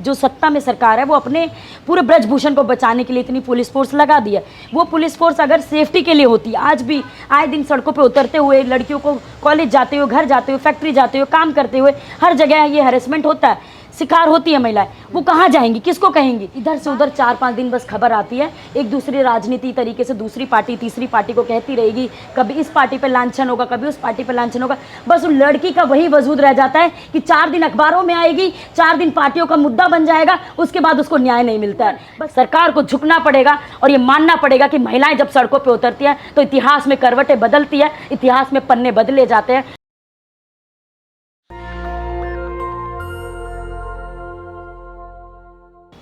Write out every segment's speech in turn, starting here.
जो सत्ता में सरकार है वो अपने पूरे ब्रजभूषण को बचाने के लिए इतनी पुलिस फोर्स लगा दी है। वो पुलिस फोर्स अगर सेफ्टी के लिए होती, आज भी आए दिन सड़कों पे उतरते हुए लड़कियों को कॉलेज जाते हुए, घर जाते हुए, फैक्ट्री जाते हुए, काम करते हुए हर जगह ये हैरेसमेंट होता है, शिकार होती है महिलाएं, वो कहाँ जाएंगी, किसको कहेंगी? इधर से उधर 4-5 दिन बस खबर आती है, एक दूसरी राजनीति तरीके से दूसरी पार्टी तीसरी पार्टी को कहती रहेगी, कभी इस पार्टी पे लांछन होगा, कभी उस पार्टी पे लांछन होगा। बस उन लड़की का वही वजूद रह जाता है कि 4 दिन अखबारों में आएगी, 4 दिन पार्टियों का मुद्दा बन जाएगा, उसके बाद उसको न्याय नहीं मिलता है। बस सरकार को झुकना पड़ेगा और ये मानना पड़ेगा कि महिलाएं जब सड़कों पर उतरती हैं तो इतिहास में करवटें बदलती है, इतिहास में पन्ने बदले जाते हैं।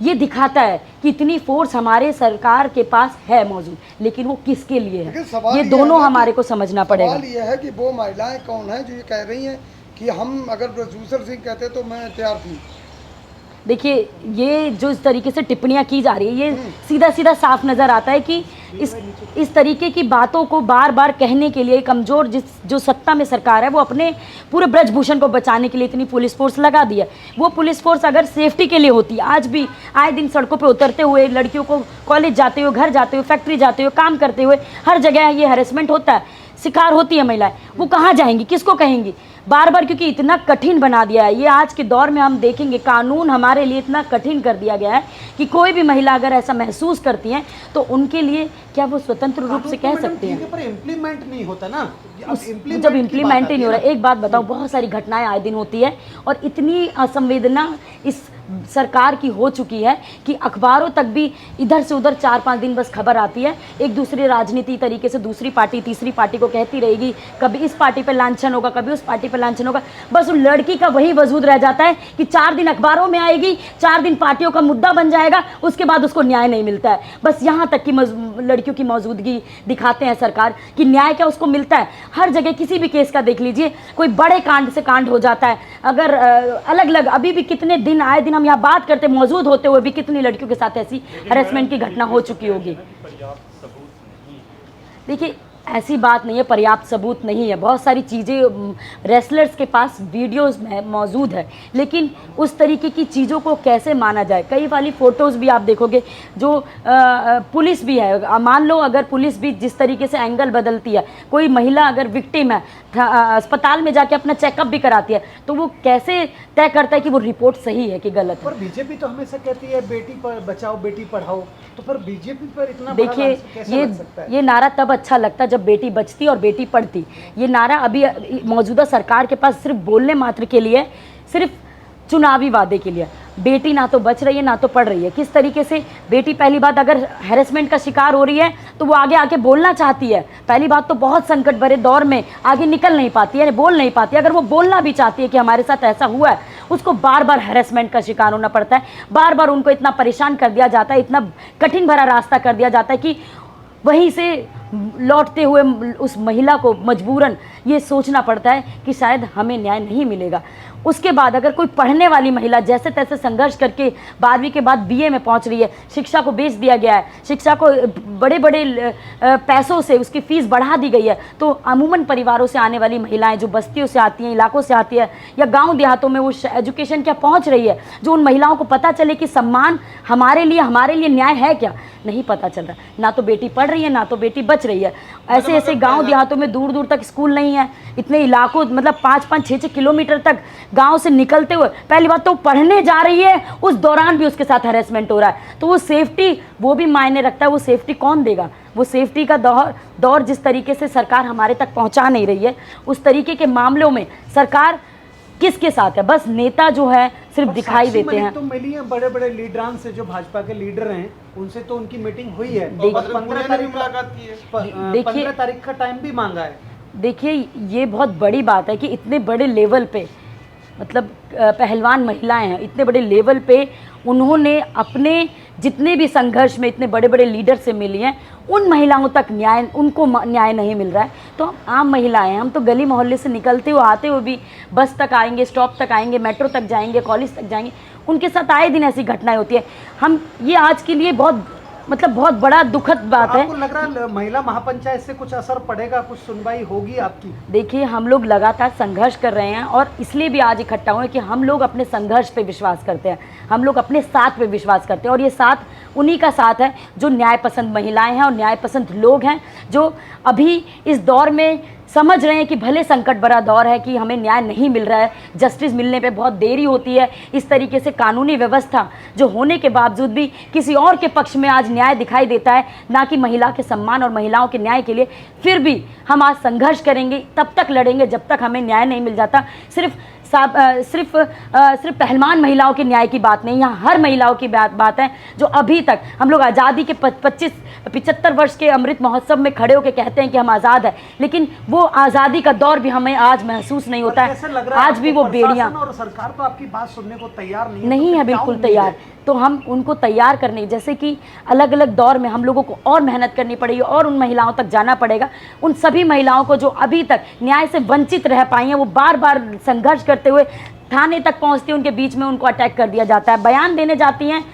ये दिखाता है कि इतनी फोर्स हमारे सरकार के पास है मौजूद, लेकिन वो किसके लिए है, ये दोनों हमारे को समझना पड़ेगा। सवाल ये है कि वो महिलाएं कौन हैं जो ये कह रही हैं कि हम अगर ब्रजभूषण सिंह कहते तो मैं तैयार थी। देखिए, ये जो इस तरीके से टिप्पणियां की जा रही है, ये सीधा सीधा साफ नज़र आता है कि इस तरीके की बातों को बार बार कहने के लिए कमज़ोर जो सत्ता में सरकार है वो अपने पूरे ब्रजभूषण को बचाने के लिए इतनी पुलिस फोर्स लगा दी है। वो पुलिस फोर्स अगर सेफ्टी के लिए होती, आज भी आए दिन सड़कों पे उतरते हुए लड़कियों को कॉलेज जाते हुए, घर जाते हुए, फैक्ट्री जाते हुए, काम करते हुए हर जगह ये हैरेसमेंट होता है, शिकार होती है महिलाएं, वो कहाँ जाएंगी, किसको कहेंगी? बार बार, क्योंकि इतना कठिन बना दिया है ये। आज के दौर में हम देखेंगे कानून हमारे लिए इतना कठिन कर दिया गया है कि कोई भी महिला अगर ऐसा महसूस करती हैं तो उनके लिए क्या वो स्वतंत्र रूप से कह सकते हैं? पर इम्प्लीमेंट नहीं होता ना, जब इम्प्लीमेंट ही नहीं हो रहा। एक बात बताओ, बहुत सारी घटनाएं आए दिन होती है और इतनी असंवेदना इस सरकार की हो चुकी है कि अखबारों तक भी इधर से उधर 4-5 दिन बस खबर आती है, एक दूसरी राजनीति तरीके से दूसरी पार्टी तीसरी पार्टी को कहती रहेगी, कभी इस पार्टी पे लांछन होगा, कभी उस पार्टी पे लांछन होगा। बस उन लड़की का वही वजूद रह जाता है कि 4 दिन अखबारों में आएगी, 4 दिन पार्टियों का मुद्दा बन जाएगा, उसके बाद उसको न्याय नहीं मिलता है। बस यहाँ तक कि लड़कियों की मौजूदगी दिखाते हैं सरकार कि न्याय क्या उसको मिलता है? हर जगह किसी भी केस का देख लीजिए, कोई बड़े कांड से कांड हो जाता है, अगर अलग अलग अभी भी कितने दिन आए दिन हम यहाँ बात करते, मौजूद होते हुए भी कितनी लड़कियों के साथ ऐसी हरेसमेंट की घटना हो चुकी होगी। देखिए, ऐसी बात नहीं है, पर्याप्त सबूत नहीं है, बहुत सारी चीज़ें रेसलर्स के पास वीडियोस में मौजूद है, लेकिन उस तरीके की चीज़ों को कैसे माना जाए? कई वाली फ़ोटोज़ भी आप देखोगे जो पुलिस भी है, मान लो अगर पुलिस भी जिस तरीके से एंगल बदलती है, कोई महिला अगर विक्टिम है, अस्पताल में जाके अपना चेकअप भी कराती है, तो वो कैसे तय करता है कि वो रिपोर्ट सही है कि गलत है? पर बीजेपी तो हमेशा कहती है बेटी बचाओ बेटी पढ़ाओ, तो पर बीजेपी पर इतना देखिए, ये नारा तब अच्छा लगता जब बेटी बचती और बेटी पढ़ती। ये नारा अभी मौजूदा सरकार के पास सिर्फ बोलने मात्र के लिए, सिर्फ चुनावी वादे के लिए। बेटी ना तो बच रही है ना तो पढ़ रही है। किस तरीके से बेटी, पहली बात अगर हैरेसमेंट का शिकार हो रही है तो वो आगे आके बोलना चाहती है। पहली बात तो बहुत संकट भरे दौर में आगे निकल नहीं पाती है, बोल नहीं पाती है। अगर वो बोलना भी चाहती है कि हमारे साथ ऐसा हुआ है, उसको बार बार हैरेसमेंट का शिकार होना पड़ता है, बार बार उनको इतना परेशान कर दिया जाता है, इतना कठिन भरा रास्ता कर दिया जाता है कि वहीं से लौटते हुए उस महिला को मजबूरन ये सोचना पड़ता है कि शायद हमें न्याय नहीं मिलेगा। उसके बाद अगर कोई पढ़ने वाली महिला जैसे तैसे संघर्ष करके 12वीं के बाद बीए में पहुंच रही है, शिक्षा को बेच दिया गया है, शिक्षा को बड़े बड़े पैसों से उसकी फ़ीस बढ़ा दी गई है, तो अमूमन परिवारों से आने वाली महिलाएं जो बस्तियों से आती हैं, इलाकों से आती है, या गांव देहातों में वो एजुकेशन क्या पहुंच रही है, जो उन महिलाओं को पता चले कि सम्मान हमारे लिए न्याय है क्या, नहीं पता चल रहा। ना तो बेटी पढ़ रही है ना तो बेटी बच रही है। ऐसे ऐसे गांव देहातों में दूर दूर तक स्कूल नहीं है, इतने इलाकों मतलब 5-5, 6-6 किलोमीटर तक गांव से निकलते हुए, पहली बात तो पढ़ने जा रही है, उस दौरान भी उसके साथ हैरेसमेंट हो रहा है, तो वो सेफ्टी वो भी मायने रखता है। वो सेफ्टी कौन देगा? वो सेफ्टी का दौर जिस तरीके से सरकार हमारे तक पहुंचा नहीं रही है, उस तरीके के मामलों में सरकार किसके साथ है? बस नेता जो है सिर्फ दिखाई देते हैं। तो मिली है बड़े बड़े लीडरान से, जो भाजपा के लीडर हैं, उनसे तो उनकी मीटिंग हुई है, 15 तारीख का टाइम भी मांगा है। देखिए, ये बहुत बड़ी बात है कि इतने बड़े लेवल पे, मतलब पहलवान महिलाएं हैं, इतने बड़े लेवल पे उन्होंने अपने जितने भी संघर्ष में इतने बड़े बड़े लीडर से मिली हैं, उन महिलाओं तक उनको न्याय नहीं मिल रहा है। तो हम आम महिलाएं हैं, हम तो गली मोहल्ले से निकलते हुए आते हुए भी बस तक आएंगे, स्टॉप तक आएंगे, मेट्रो तक जाएंगे, कॉलेज तक जाएंगे, उनके साथ आए दिन ऐसी घटनाएं होती है। हम ये आज के लिए बहुत मतलब बहुत बड़ा दुखद बात है। आपको लग रहा है महिला महापंचायत से कुछ असर पड़ेगा, कुछ सुनवाई होगी आपकी? देखिए, हम लोग लगातार संघर्ष कर रहे हैं और इसलिए भी आज इकट्ठा हुए कि हम लोग अपने संघर्ष पे विश्वास करते हैं, हम लोग अपने साथ पे विश्वास करते हैं और ये साथ उन्हीं का साथ है जो न्याय पसंद महिलाएं हैं और न्याय पसंद लोग हैं, जो अभी इस दौर में समझ रहे हैं कि भले संकट भरा दौर है कि हमें न्याय नहीं मिल रहा है, जस्टिस मिलने पे बहुत देरी होती है, इस तरीके से कानूनी व्यवस्था जो होने के बावजूद भी किसी और के पक्ष में आज न्याय दिखाई देता है, ना कि महिला के सम्मान और महिलाओं के न्याय के लिए। फिर भी हम आज संघर्ष करेंगे, तब तक लड़ेंगे जब तक हमें न्याय नहीं मिल जाता। सिर्फ पहलवान महिलाओं के न्याय की बात नहीं, यहाँ हर महिलाओं की बात है जो अभी तक हम लोग आज़ादी के 75 वर्ष के अमृत महोत्सव में खड़े होकर कहते हैं कि हम आज़ाद हैं, लेकिन वो आज़ादी का दौर भी हमें आज महसूस नहीं होता है। आज भी वो बेड़ियाँ, और सरकार तो आपकी बात सुनने को तैयार नहीं है, बिल्कुल तैयार। तो हम उनको तैयार करने, जैसे कि अलग अलग दौर में हम लोगों को और मेहनत करनी पड़ेगी और उन महिलाओं तक जाना पड़ेगा। उन सभी महिलाओं को जो अभी तक न्याय से वंचित रह पाई हैं, वो बार बार संघर्ष करते हुए थाने तक पहुंचती हैं, उनके बीच में उनको अटैक कर दिया जाता है। बयान देने जाती हैं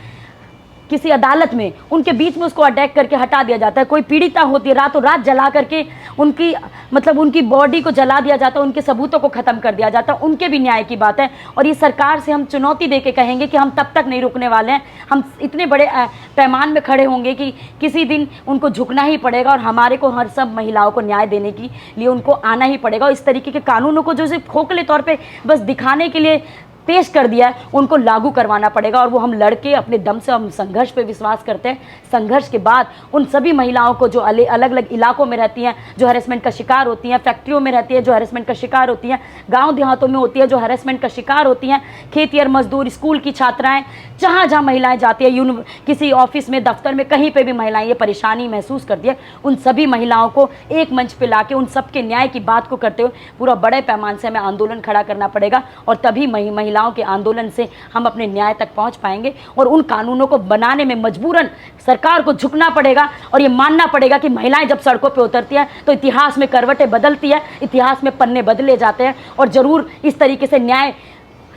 किसी अदालत में, उनके बीच में उसको अटैक करके हटा दिया जाता है। कोई पीड़िता होती है, रातों रात जला करके उनकी बॉडी को जला दिया जाता है, उनके सबूतों को ख़त्म कर दिया जाता है। उनके भी न्याय की बात है और ये सरकार से हम चुनौती दे के कहेंगे कि हम तब तक नहीं रुकने वाले हैं। हम इतने बड़े पैमान में खड़े होंगे कि किसी दिन उनको झुकना ही पड़ेगा और हमारे को हर सब महिलाओं को न्याय देने के लिए उनको आना ही पड़ेगा। और इस तरीके के कानूनों को जो सिर्फ खोखले तौर पर बस दिखाने के लिए पेश कर दिया है, उनको लागू करवाना पड़ेगा। और वो हम लड़के अपने दम से, हम संघर्ष पे विश्वास करते हैं। संघर्ष के बाद उन सभी महिलाओं को जो अलग अलग इलाकों में रहती हैं, जो हैरेसमेंट का शिकार होती हैं, फैक्ट्रियों में रहती हैं जो हैरेसमेंट का शिकार होती हैं, गांव देहातों में होती है जो हैरेसमेंट का शिकार होती हैं, खेतिहर मजदूर, स्कूल की छात्राएं, जहाँ जहाँ महिलाएं जाती है, किसी ऑफिस में, दफ्तर में, कहीं पर भी महिलाएं ये परेशानी महसूस करती है, उन सभी महिलाओं को एक मंच पर ला के उन सबके न्याय की बात को करते हुए पूरा बड़े पैमाने से हमें आंदोलन खड़ा करना पड़ेगा। और तभी महिलाओं के आंदोलन से हम अपने न्याय तक पहुंच पाएंगे और उन कानूनों को बनाने में मजबूरन सरकार को झुकना पड़ेगा और ये मानना पड़ेगा कि महिलाएं जब सड़कों पे उतरती हैं तो इतिहास में करवटें बदलती है, इतिहास में पन्ने बदले जाते हैं और ज़रूर इस तरीके से न्याय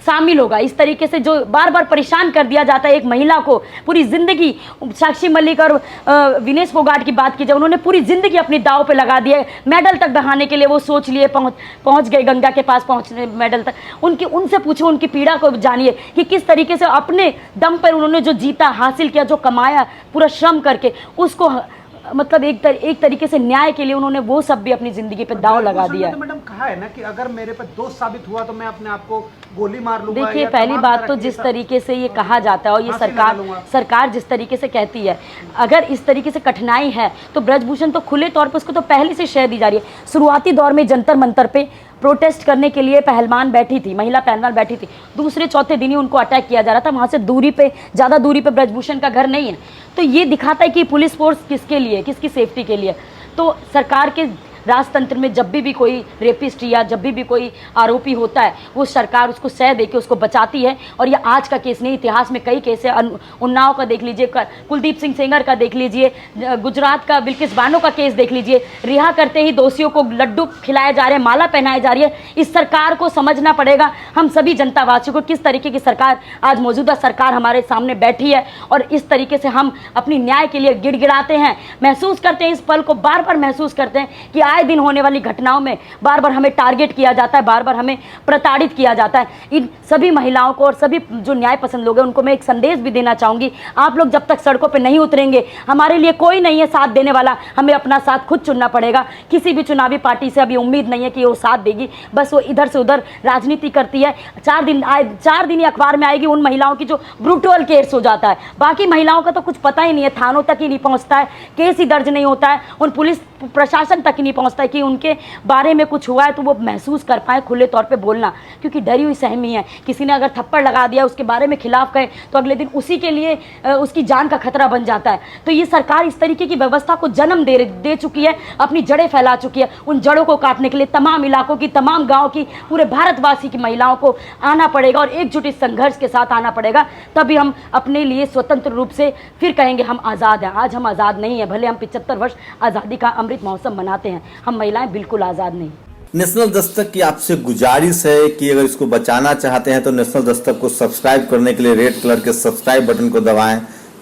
शामिल होगा। इस तरीके से जो बार बार परेशान कर दिया जाता है एक महिला को पूरी ज़िंदगी, साक्षी मलिक और विनेश फोगाट की बात की जाए, उन्होंने पूरी ज़िंदगी अपनी दाव पे लगा दिए मेडल तक बहाने के लिए। वो सोच लिए पहुंच गए गंगा के पास, पहुंचने मेडल तक। उनसे पूछो, उनकी पीड़ा को जानिए कि किस तरीके से अपने दम पर उन्होंने जो जीता, हासिल किया, जो कमाया पूरा श्रम करके, उसको मतलब एक तरीके से न्याय के लिए उन्होंने वो सब भी अपनी जिंदगी पे दाव लगा दिया है। तो मैडम कहा है ना कि अगर मेरे पे दोष साबित हुआ तो मैं अपने आप को गोली मार लूंगा। देखिए, पहली बात तो जिस तरीके से ये कहा जाता है और ये सरकार जिस तरीके से कहती है, अगर इस तरीके से कठिनाई है तो ब्रजभूषण तो खुले तौर पर उसको तो पहले से शय दी जा रही है। शुरुआती दौर में जंतर मंतर पे प्रोटेस्ट करने के लिए पहलवान बैठी थी, महिला पहलवान बैठी थी, दूसरे चौथे दिन ही उनको अटैक किया जा रहा था। वहाँ से ज़्यादा दूरी पे ब्रजभूषण का घर नहीं है। तो ये दिखाता है कि पुलिस फोर्स किसके लिए, किसकी सेफ्टी के लिए। तो सरकार के राजतंत्र में जब भी कोई रेपिस्ट या जब भी कोई आरोपी होता है, वो सरकार उसको सह दे के उसको बचाती है। और ये आज का केस नहीं, इतिहास में कई केस है। उन्नाव का देख लीजिए, कुलदीप सिंह सेंगर का देख लीजिए, गुजरात का बिल्किस बानो का केस देख लीजिए। रिहा करते ही दोषियों को लड्डू खिलाए जा रहे हैं, माला पहनाए जा रही है। इस सरकार को समझना पड़ेगा, हम सभी जनतावासियों को, किस तरीके की सरकार आज मौजूदा सरकार हमारे सामने बैठी है और इस तरीके से हम अपनी न्याय के लिए गिड़गिड़ाते हैं, महसूस करते हैं। इस पल को बार बार महसूस करते हैं कि आए दिन होने वाली घटनाओं में बार बार हमें टारगेट किया जाता है, बार बार हमें प्रताड़ित किया जाता है। इन सभी महिलाओं को और सभी जो न्याय पसंद लोग हैं उनको मैं एक संदेश भी देना चाहूँगी, आप लोग जब तक सड़कों पे नहीं उतरेंगे, हमारे लिए कोई नहीं है साथ देने वाला। हमें अपना साथ खुद चुनना पड़ेगा। किसी भी चुनावी पार्टी से अभी उम्मीद नहीं है कि वो साथ देगी, बस वो इधर से उधर राजनीति करती है। 4 दिन ही अखबार में आएगी उन महिलाओं की जो ब्रूटल केस हो जाता है, बाकी महिलाओं का तो कुछ पता ही नहीं है, थानों तक ही नहीं पहुँचता है, केस ही दर्ज नहीं होता है, उन पुलिस प्रशासन तक ही नहीं पहुँचता है कि उनके बारे में कुछ हुआ है तो वो महसूस कर पाए खुले तौर पे बोलना। क्योंकि डरी हुई सहमी है, किसी ने अगर थप्पड़ लगा दिया, उसके बारे में खिलाफ कहे तो अगले दिन उसी के लिए उसकी जान का खतरा बन जाता है। तो ये सरकार इस तरीके की व्यवस्था को जन्म दे चुकी है, अपनी जड़ें फैला चुकी है। उन जड़ों को काटने के लिए तमाम इलाकों की, तमाम गाँव की, पूरे भारतवासी की महिलाओं को आना पड़ेगा और एकजुट इस संघर्ष के साथ आना पड़ेगा। तभी हम अपने लिए स्वतंत्र रूप से फिर कहेंगे हम आज़ाद हैं। आज हम आज़ाद नहीं हैं, भले हम 75 वर्ष आज़ादी का अमृत महोत्सव मनाते हैं, हम महिलाएं बिल्कुल आज़ाद नहीं। नेशनल दस्तक की आपसे गुजारिश है कि अगर इसको बचाना चाहते हैं तो नेशनल दस्तक को सब्सक्राइब करने के लिए रेड कलर के सब्सक्राइब बटन को दबाएं,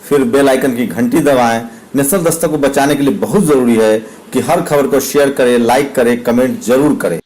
फिर बेल आइकन की घंटी दबाएं। नेशनल दस्तक को बचाने के लिए बहुत जरूरी है कि हर खबर को शेयर करें, लाइक करें, कमेंट जरूर करें।